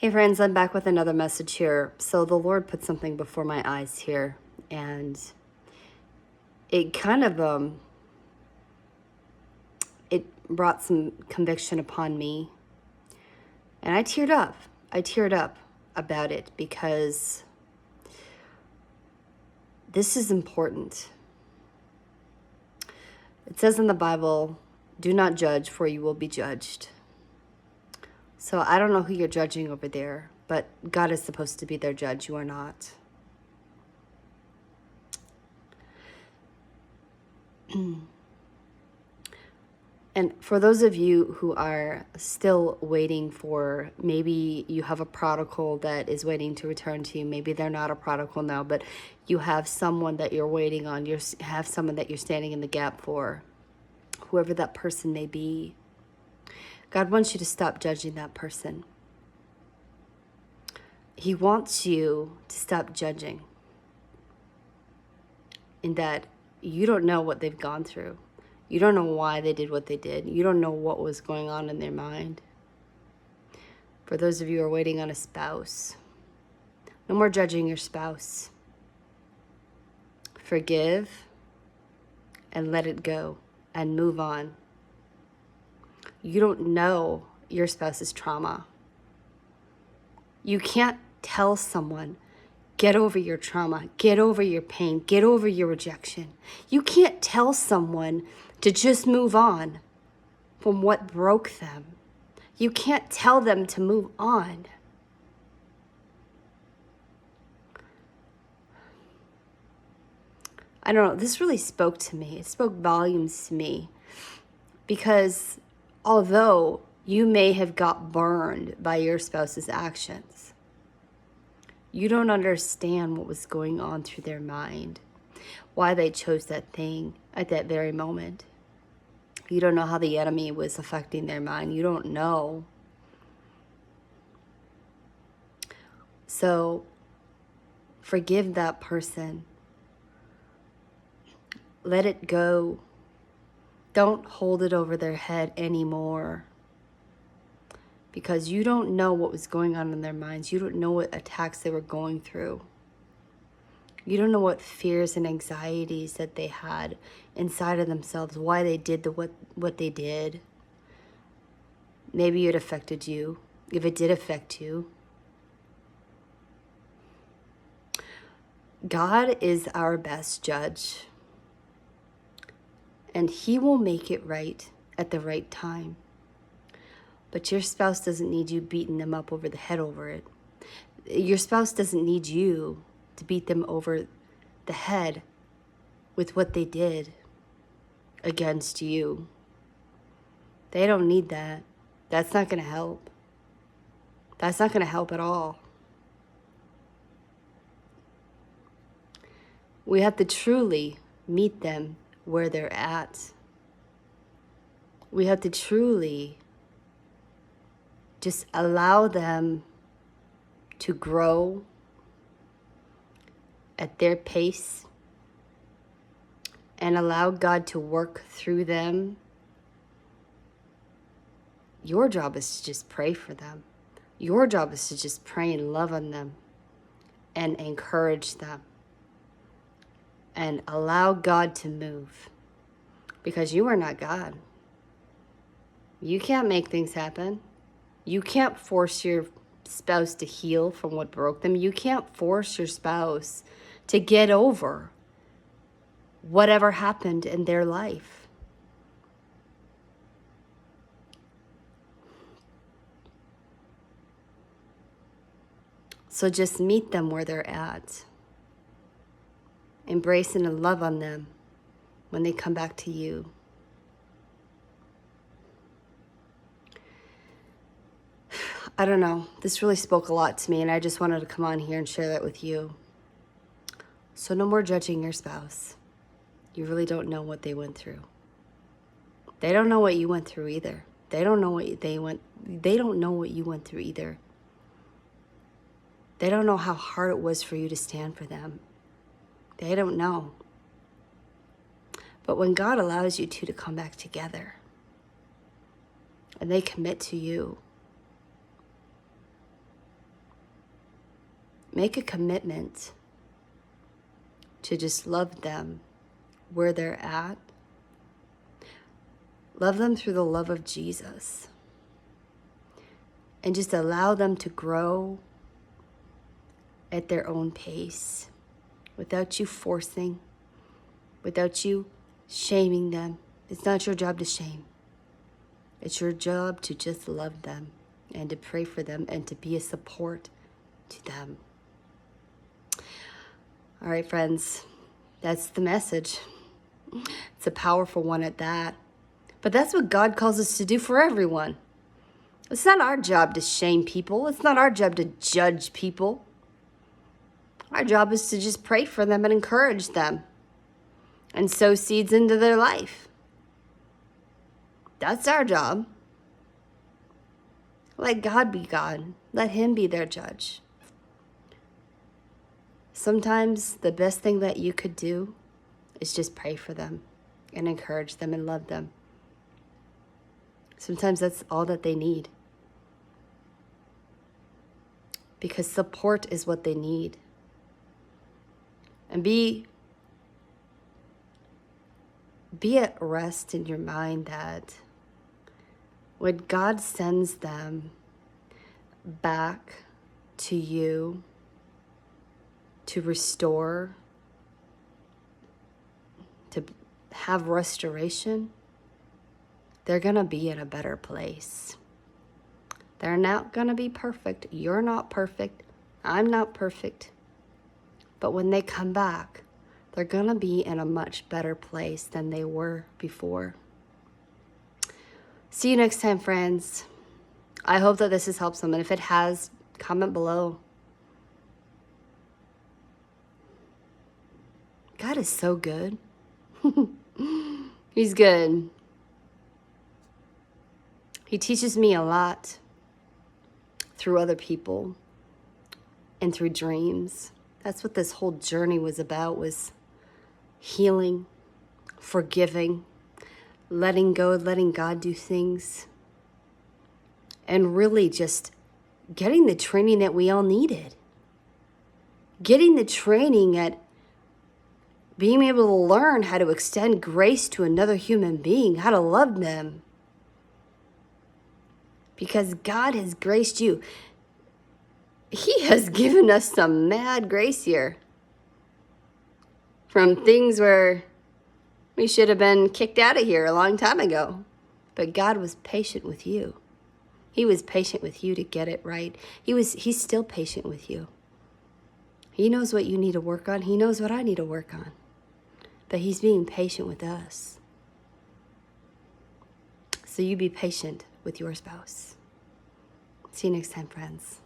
Hey friends, I'm back with another message here. So the Lord put something before my eyes here, and it kind of it brought some conviction upon me, and I teared up. I teared up about it because this is important. It says in the Bible, "Do not judge, for you will be judged." So I don't know who you're judging over there, but God is supposed to be their judge. You are not. And for those of you who are still waiting for, maybe you have a prodigal that is waiting to return to you. Maybe they're not a prodigal now, but you have someone that you're waiting on. You have someone that you're standing in the gap for, whoever that person may be. God wants you to stop judging that person. He wants you to stop judging in that you don't know what they've gone through. You don't know why they did what they did. You don't know what was going on in their mind. For those of you who are waiting on a spouse, no more judging your spouse. Forgive and let it go and move on. You don't know your spouse's trauma. You can't tell someone, get over your trauma, get over your pain, get over your rejection. You can't tell someone to just move on from what broke them. You can't tell them to move on. I don't know, this really spoke to me. It spoke volumes to me because although you may have got burned by your spouse's actions, you don't understand what was going on through their mind, why they chose that thing at that very moment. You don't know how the enemy was affecting their mind. You don't know. So forgive that person. Let it go. Don't hold it over their head anymore. Because you don't know what was going on in their minds. You don't know what attacks they were going through. You don't know what fears and anxieties that they had inside of themselves, why they did what they did. Maybe it affected you, if it did affect you. God is our best judge, and He will make it right at the right time. But your spouse doesn't need you beating them up over the head over it. Your spouse doesn't need you to beat them over the head with what they did against you. They don't need that. That's not going to help. That's not going to help at all. We have to truly meet them where they're at. We have to truly just allow them to grow at their pace and allow God to work through them. Your job is to just pray for them. Your job is to just pray and love on them and encourage them and allow God to move, because you are not God. You can't make things happen. You can't force your spouse to heal from what broke them. You can't force your spouse to get over whatever happened in their life. So just meet them where they're at. Embrace and love on them when they come back to you. I don't know. This really spoke a lot to me, and I just wanted to come on here and share that with you. So no more judging your spouse. You really don't know what they went through. They don't know what you went through either. They don't know what they don't know what you went through either. They don't know how hard it was for you to stand for them. They don't know. But when God allows you two to come back together and they commit to you, make a commitment to just love them where they're at. Love them through the love of Jesus. And just allow them to grow at their own pace, without you forcing, without you shaming them. It's not your job to shame. It's your job to just love them and to pray for them and to be a support to them. All right, friends, that's the message. It's a powerful one at that. But that's what God calls us to do for everyone. It's not our job to shame people. It's not our job to judge people. Our job is to just pray for them and encourage them and sow seeds into their life. That's our job. Let God be God. Let Him be their judge. Sometimes the best thing that you could do is just pray for them and encourage them and love them. Sometimes that's all that they need. Because support is what they need. And be at rest in your mind that when God sends them back to you to restore, to have restoration, they're going to be in a better place. They're not going to be perfect. You're not perfect. I'm not perfect. But when they come back, they're going to be in a much better place than they were before. See you next time, friends. I hope that this has helped someone. If it has, comment below. God is so good. He's good. He teaches me a lot through other people and through dreams. That's what this whole journey was about, was healing, forgiving, letting go, letting God do things, and really just getting the training that we all needed. Getting the training at being able to learn how to extend grace to another human being, how to love them. Because God has graced you. He has given us some mad grace here. From things where we should have been kicked out of here a long time ago. But God was patient with you. He was patient with you to get it right. He's still patient with you. He knows what you need to work on. He knows what I need to work on. But He's being patient with us. So you be patient with your spouse. See you next time, friends.